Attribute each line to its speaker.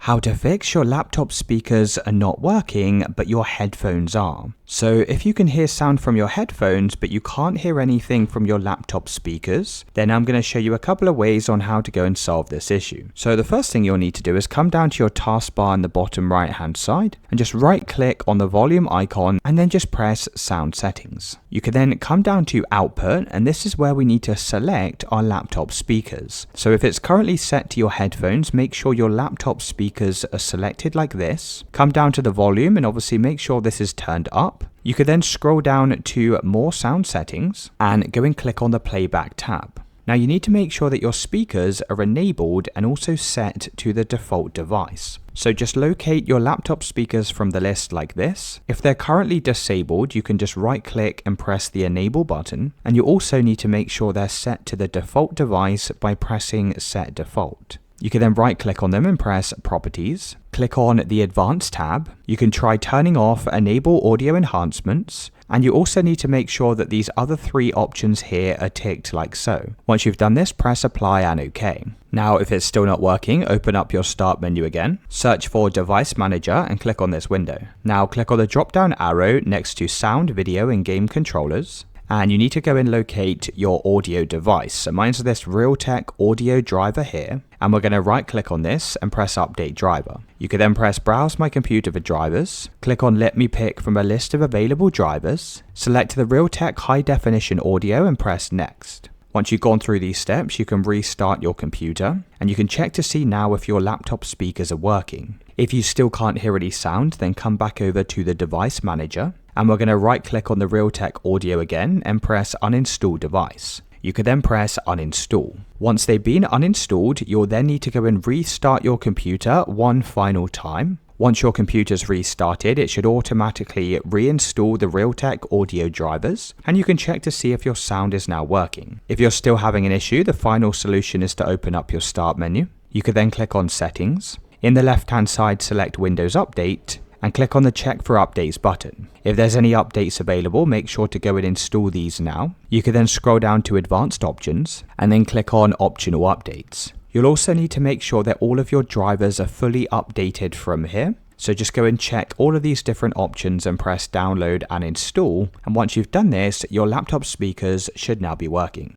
Speaker 1: How to fix your laptop speakers are not working, but your headphones are. So if you can hear sound from your headphones, but you can't hear anything from your laptop speakers, then I'm going to show you a couple of ways on how to go and solve this issue. So the first thing you'll need to do is come down to your taskbar on the bottom right hand side and just right click on the volume icon and then just press sound settings. You can then come down to output, and this is where we need to select our laptop speakers. So if it's currently set to your headphones, make sure your laptop speakers are selected like this. Come down to the volume and obviously make sure this is turned up. You could then scroll down to more sound settings and go and click on the playback tab. Now you need to make sure that your speakers are enabled and also set to the default device. So just locate your laptop speakers from the list like this. If they're currently disabled, you can just right click and press the enable button. And you also need to make sure they're set to the default device by pressing set default. You can then right click on them and press properties. Click on the advanced tab. You can try turning off enable audio enhancements. And you also need to make sure that these other three options here are ticked like so. Once you've done this, press apply and OK. Now, if it's still not working, open up your start menu again, search for device manager and click on this window. Now click on the drop down arrow next to sound, video and game controllers. And you need to go and locate your audio device. So mine's this Realtek audio driver here. And we're going to right click on this and press update driver. You can then press browse my computer for drivers. Click on let me pick from a list of available drivers. Select the Realtek high definition audio and press next. Once you've gone through these steps, you can restart your computer and you can check to see now if your laptop speakers are working. If you still can't hear any sound, then come back over to the device manager and we're going to right click on the Realtek audio again and press uninstall device. You can then press uninstall. Once they've been uninstalled, you'll then need to go and restart your computer one final time. Once your computer's restarted, it should automatically reinstall the Realtek audio drivers, and you can check to see if your sound is now working. If you're still having an issue, the final solution is to open up your start menu. You could then click on settings. In the left-hand side, select Windows Update, and click on the check for updates button. If there's any updates available, make sure to go and install these now. You can then scroll down to advanced options, and then click on optional updates. You'll also need to make sure that all of your drivers are fully updated from here. So just go and check all of these different options and press download and install. And once you've done this, your laptop speakers should now be working.